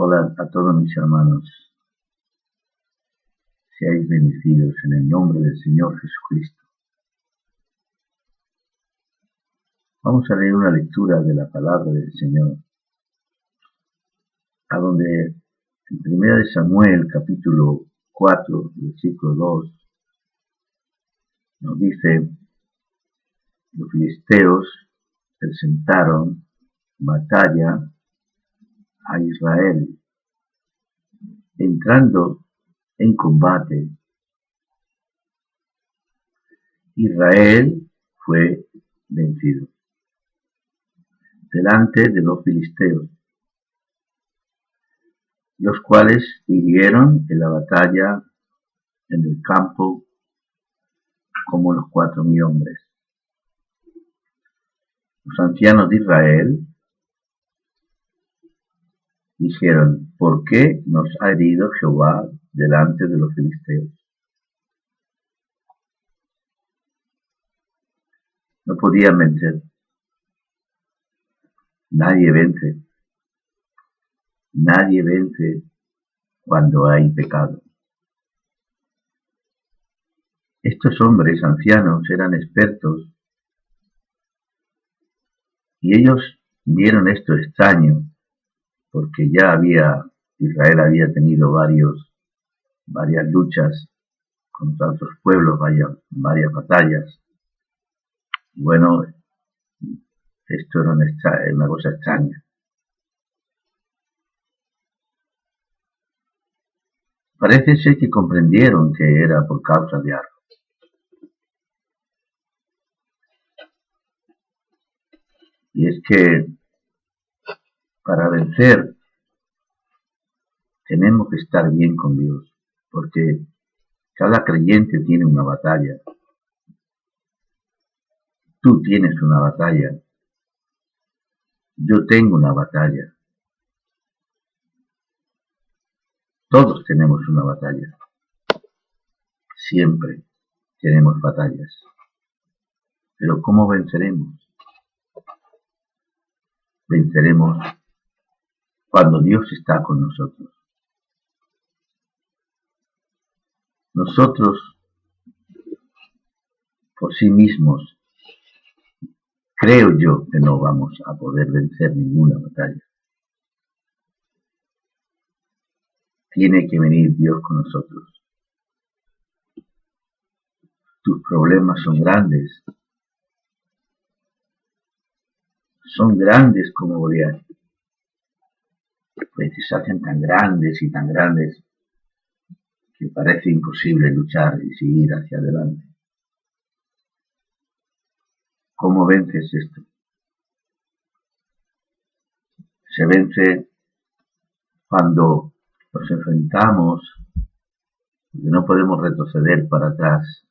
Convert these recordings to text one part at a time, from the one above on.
Hola a todos mis hermanos, seáis bendecidos en el nombre del Señor Jesucristo. Vamos a leer una lectura de la palabra del Señor, a donde en 1 Samuel capítulo 4, versículo 2, nos dice: los filisteos presentaron batalla a Israel, entrando en combate. Israel fue vencido delante de los filisteos, los cuales hirieron en la batalla en el campo como los 4.000 hombres. Los ancianos de Israel dijeron: ¿por qué nos ha herido Jehová delante de los filisteos? No podían vencer. Nadie vence. Nadie vence cuando hay pecado. Estos hombres ancianos eran expertos y ellos vieron esto extraño, porque Israel había tenido varias luchas contra otros pueblos, varias batallas. Bueno, esto era una cosa extraña. Parece ser que comprendieron que era por causa de algo. Y es que para vencer tenemos que estar bien con Dios, porque cada creyente tiene una batalla. Tú tienes una batalla. Yo tengo una batalla. Todos tenemos una batalla. Siempre tenemos batallas. Pero ¿cómo venceremos? Venceremos cuando Dios está con nosotros. Nosotros, por sí mismos, creo yo que no vamos a poder vencer ninguna batalla. Tiene que venir Dios con nosotros. Tus problemas son grandes. Son grandes como Goliat. Pues se hacen tan grandes y tan grandes que parece imposible luchar y seguir hacia adelante. ¿Cómo vences esto? Se vence cuando nos enfrentamos, porque no podemos retroceder para atrás.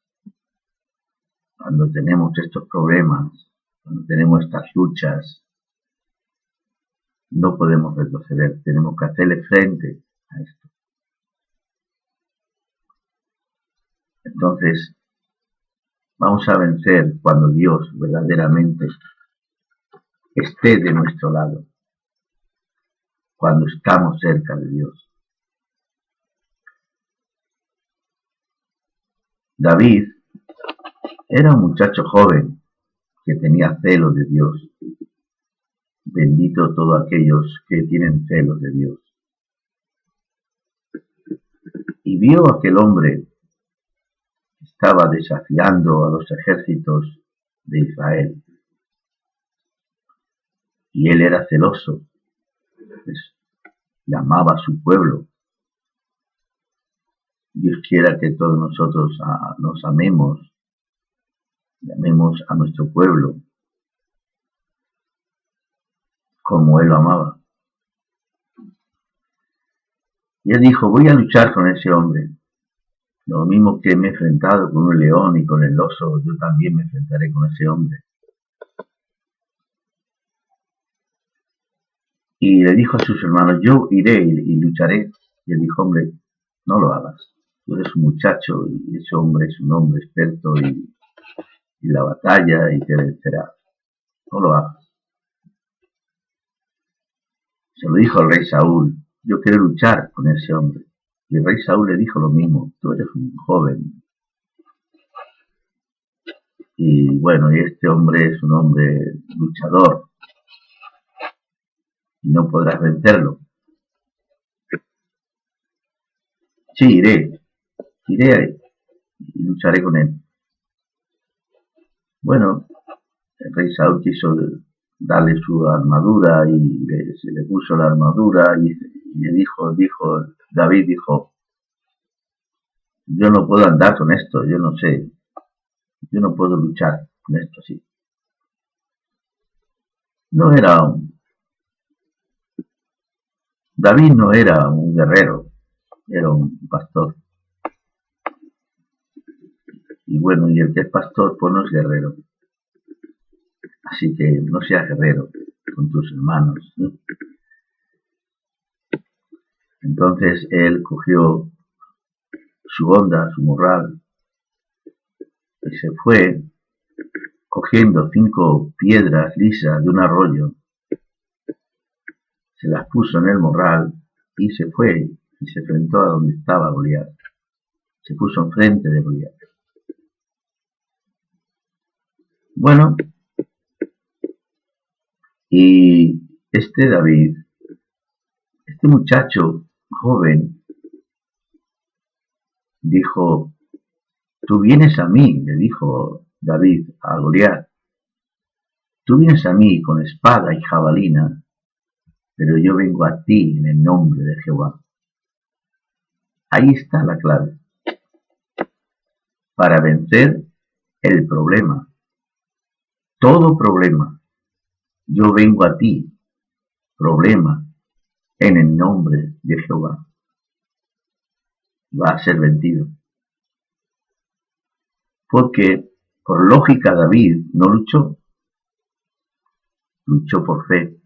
Cuando tenemos estos problemas, cuando tenemos estas luchas, no podemos retroceder, tenemos que hacerle frente a esto. Entonces, vamos a vencer cuando Dios verdaderamente esté de nuestro lado, cuando estamos cerca de Dios. David era un muchacho joven que tenía celo de Dios. Bendito todos aquellos que tienen celos de Dios. Y vio a aquel hombre que estaba desafiando a los ejércitos de Israel. Y él era celoso, pues, y amaba a su pueblo. Dios quiera que todos nosotros nos amemos, y amemos a nuestro pueblo como él lo amaba. Y él dijo: voy a luchar con ese hombre. Lo mismo que me he enfrentado con un león y con el oso, yo también me enfrentaré con ese hombre. Y le dijo a sus hermanos: yo iré y lucharé. Y él dijo: hombre, no lo hagas. Tú eres un muchacho y ese hombre es un hombre experto y la batalla y te vencerá. No lo hagas. Se lo dijo al rey Saúl, yo quiero luchar con ese hombre. Y el rey Saúl le dijo lo mismo, tú eres un joven. Y bueno, y este hombre es un hombre luchador y no podrás vencerlo. Sí, iré y lucharé con él. Bueno, el rey Saúl quiso darle su armadura y se le puso la armadura y le David dijo, yo no puedo andar con esto, yo no sé, yo no puedo luchar con esto así. No era David no era un guerrero, era un pastor. Y bueno, y el que es pastor, pues no es guerrero. Así que no seas guerrero con tus hermanos, ¿no? Entonces él cogió su onda, su morral, y se fue cogiendo 5 piedras lisas de un arroyo, se las puso en el morral y se fue y se enfrentó a donde estaba Goliat. Se puso enfrente de Goliat. Bueno, y David, este muchacho joven, dijo, tú vienes a mí, le dijo David a Goliat, tú vienes a mí con espada y jabalina, pero yo vengo a ti en el nombre de Jehová. Ahí está la clave. Para vencer el problema, todo problema, yo vengo a ti, problema, en el nombre de Jehová. Va a ser vencido. Porque, por lógica, David no luchó, luchó por fe,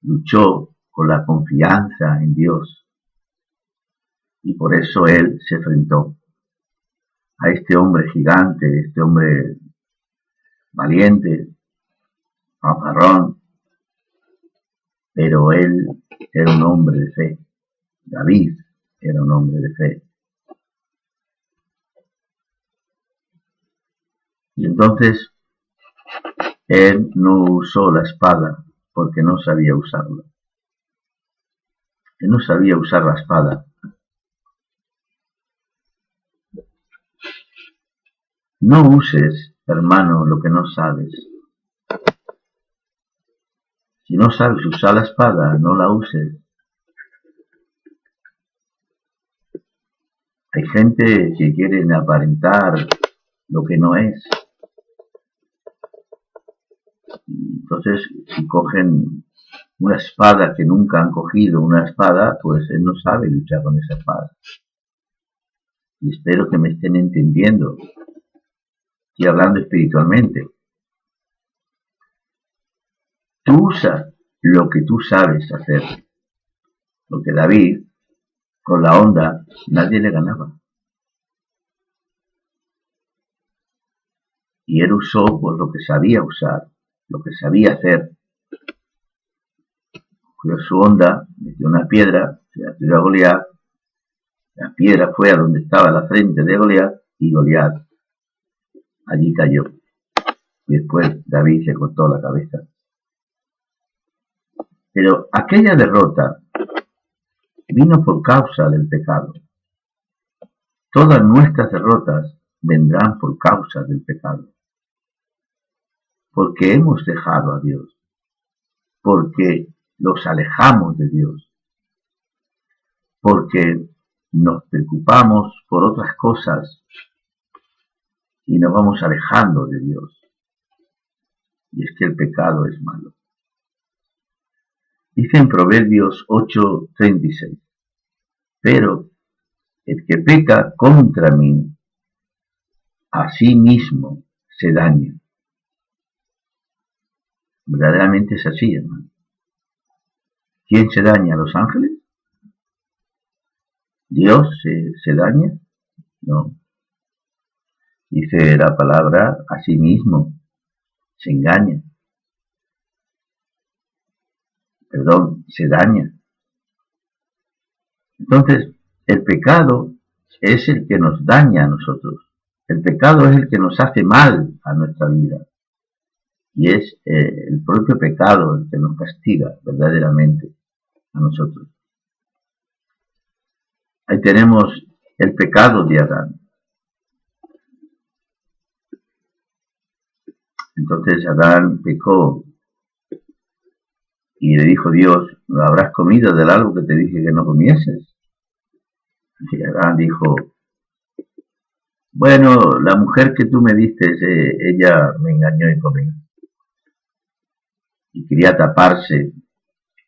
luchó con la confianza en Dios. Y por eso él se enfrentó a este hombre gigante, este hombre valiente, fanfarrón, pero él era un hombre de fe. David era un hombre de fe. Y entonces él no usó la espada porque no sabía usarla. Él no sabía usar la espada. No uses, hermano, lo que no sabes. Si no sabes usar la espada, no la uses. Hay gente que quiere aparentar lo que no es. Entonces, si cogen una espada que nunca han cogido una espada, pues él no sabe luchar con esa espada. Y espero que me estén entendiendo. Estoy hablando espiritualmente. Tú usas lo que tú sabes hacer. Porque David, con la onda, nadie le ganaba. Y él usó pues, lo que sabía usar, lo que sabía hacer. Cogió su onda, metió una piedra, se la tiró a Goliat. La piedra fue a donde estaba la frente de Goliat y Goliat allí cayó. Y después David se cortó la cabeza. Pero aquella derrota vino por causa del pecado. Todas nuestras derrotas vendrán por causa del pecado. Porque hemos dejado a Dios. Porque los alejamos de Dios. Porque nos preocupamos por otras cosas y nos vamos alejando de Dios. Y es que el pecado es malo. Dice en Proverbios 8:36, pero el que peca contra mí, a sí mismo se daña. Verdaderamente es así, hermano. ¿Quién se daña? ¿Los ángeles? ¿Dios se daña? No. Dice la palabra, a sí mismo se engaña. perdón, se daña. Entonces, el pecado es el que nos daña a nosotros. El pecado es el que nos hace mal a nuestra vida. Y es el propio pecado el que nos castiga verdaderamente a nosotros. Ahí tenemos el pecado de Adán. Entonces Adán pecó y le dijo Dios, ¿no habrás comido del árbol que te dije que no comieses? Y Adán dijo, bueno, la mujer que tú me diste, ella me engañó y comí. Y quería taparse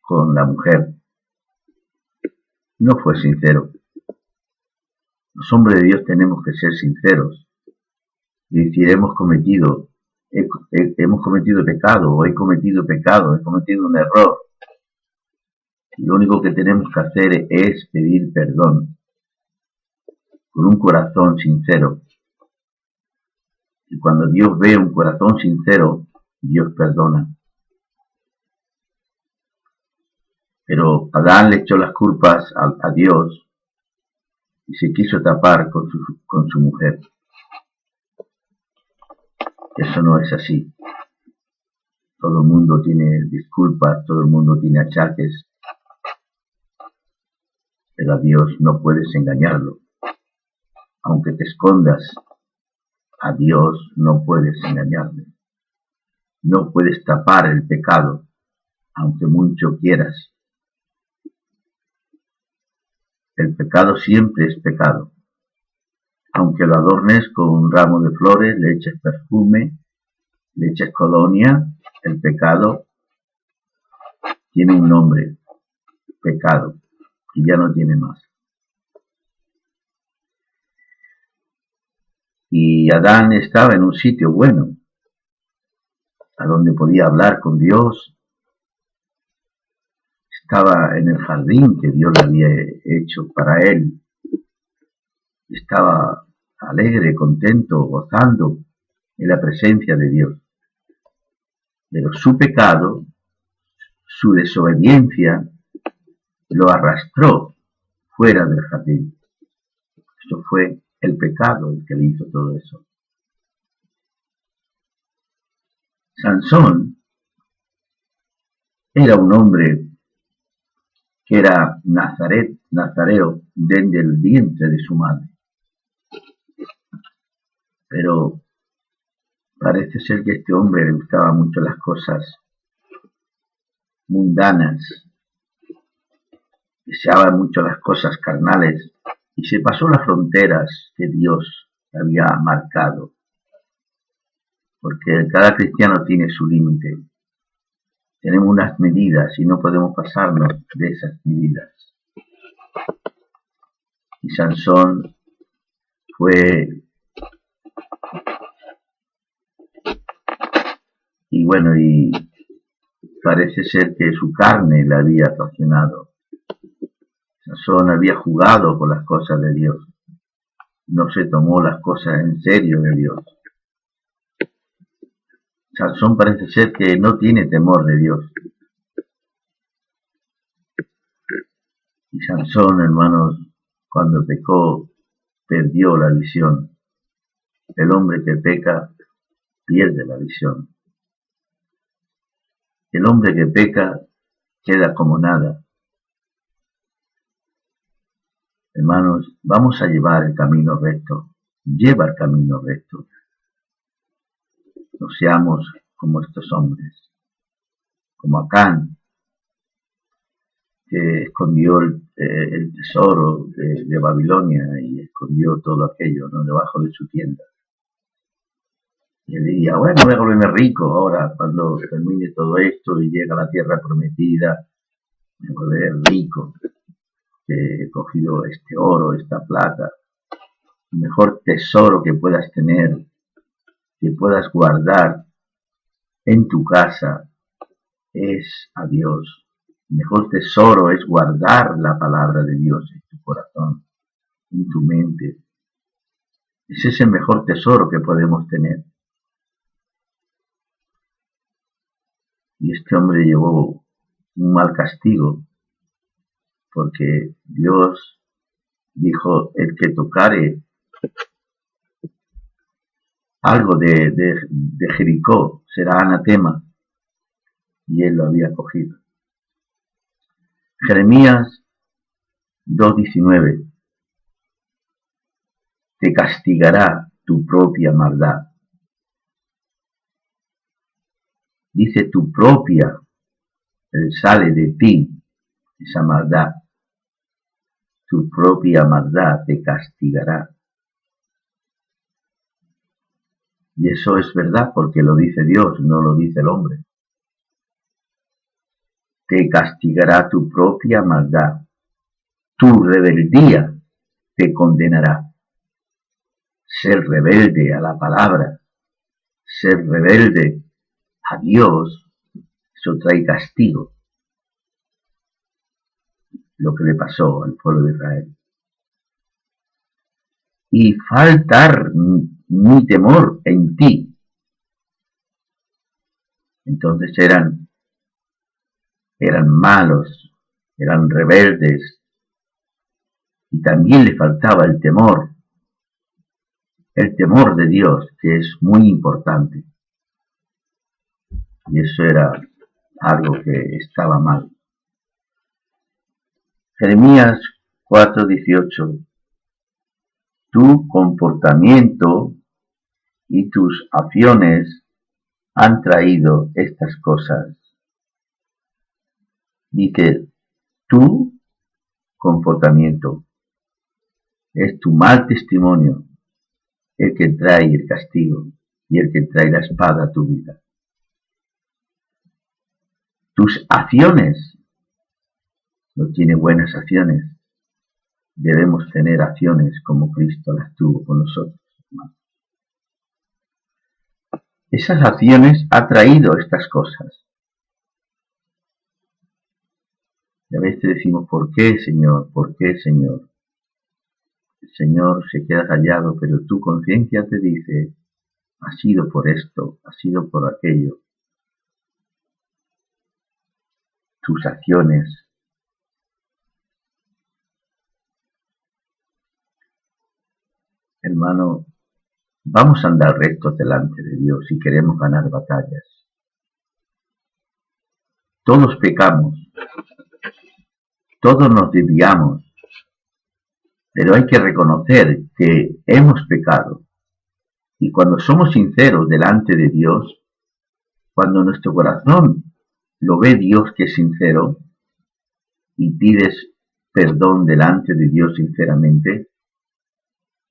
con la mujer. No fue sincero. Los hombres de Dios tenemos que ser sinceros y decir, hemos cometido pecado, o he cometido pecado, he cometido un error. Y lo único que tenemos que hacer es pedir perdón con un corazón sincero. Y cuando Dios ve un corazón sincero, Dios perdona. Pero Adán le echó las culpas a Dios y se quiso tapar con su mujer. Eso no es así. Todo el mundo tiene disculpas, todo el mundo tiene achaques, pero a Dios no puedes engañarlo. Aunque te escondas, a Dios no puedes engañarle. No puedes tapar el pecado, aunque mucho quieras. El pecado siempre es pecado. Aunque lo adornes con un ramo de flores, le eches perfume, le eches colonia, el pecado tiene un nombre, pecado, y ya no tiene más. Y Adán estaba en un sitio bueno, a donde podía hablar con Dios. Estaba en el jardín que Dios le había hecho para él. Estaba alegre, contento, gozando en la presencia de Dios. Pero su pecado, su desobediencia, lo arrastró fuera del jardín. Eso fue el pecado el que le hizo todo eso. Sansón era un hombre que era nazareo desde el vientre de su madre. Pero parece ser que a este hombre le gustaban mucho las cosas mundanas, deseaba mucho las cosas carnales y se pasó las fronteras que Dios había marcado. Porque cada cristiano tiene su límite. Tenemos unas medidas y no podemos pasarnos de esas medidas. Y Sansón y parece ser que su carne la había traicionado. Sansón había jugado con las cosas de Dios. No se tomó las cosas en serio de Dios. Sansón parece ser que no tiene temor de Dios. Y Sansón, hermanos, cuando pecó, perdió la visión. El hombre que peca pierde la visión. El hombre que peca queda como nada. Hermanos, vamos a llevar el camino recto. Lleva el camino recto. No seamos como estos hombres, como Acán, que escondió el tesoro de Babilonia y escondió todo aquello, ¿no?, debajo de su tienda. Y él diría, bueno, voy a volverme rico ahora, cuando termine todo esto y llega a la tierra prometida, me volveré rico. He cogido este oro, esta plata, el mejor tesoro que puedas tener, que puedas guardar en tu casa, es a Dios. El mejor tesoro es guardar la palabra de Dios en tu corazón, en tu mente. Ese es el mejor tesoro que podemos tener. Y este hombre llevó un mal castigo, porque Dios dijo, el que tocare algo de Jericó será anatema, y él lo había cogido. Jeremías 2:19. Te castigará tu propia maldad. Dice tu propia, sale de ti esa maldad. Tu propia maldad te castigará. Y eso es verdad porque lo dice Dios, no lo dice el hombre. Te castigará tu propia maldad. Tu rebeldía te condenará. Ser rebelde a la palabra, ser rebelde a Dios, eso trae castigo. Lo que le pasó al pueblo de Israel. Y faltar mi temor en ti. Entonces eran malos, eran rebeldes, y también le faltaba el temor de Dios, que es muy importante. Y eso era algo que estaba mal. Jeremías 4:18. Tu comportamiento y tus acciones han traído estas cosas. Dice, tu comportamiento es tu mal testimonio el que trae el castigo y el que trae la espada a tu vida. Tus acciones, no tiene buenas acciones. Debemos tener acciones como Cristo las tuvo con nosotros, hermanos. Esas acciones han traído estas cosas. Y a veces decimos, ¿por qué, Señor? ¿Por qué, Señor? El Señor se queda callado, pero tu conciencia te dice, ha sido por esto, ha sido por aquello. Tus acciones. Hermano, vamos a andar rectos delante de Dios si queremos ganar batallas. Todos pecamos, todos nos desviamos, pero hay que reconocer que hemos pecado. Y cuando somos sinceros delante de Dios, cuando nuestro corazón lo ve Dios que es sincero, y pides perdón delante de Dios sinceramente,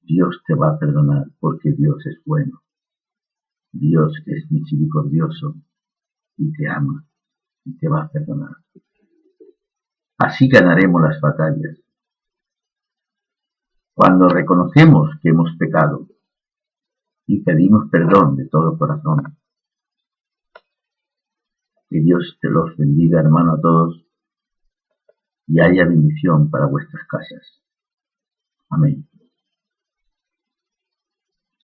Dios te va a perdonar porque Dios es bueno. Dios es misericordioso y te ama y te va a perdonar. Así ganaremos las batallas. Cuando reconocemos que hemos pecado y pedimos perdón de todo corazón. Que Dios te los bendiga, hermano, a todos y haya bendición para vuestras casas. Amén.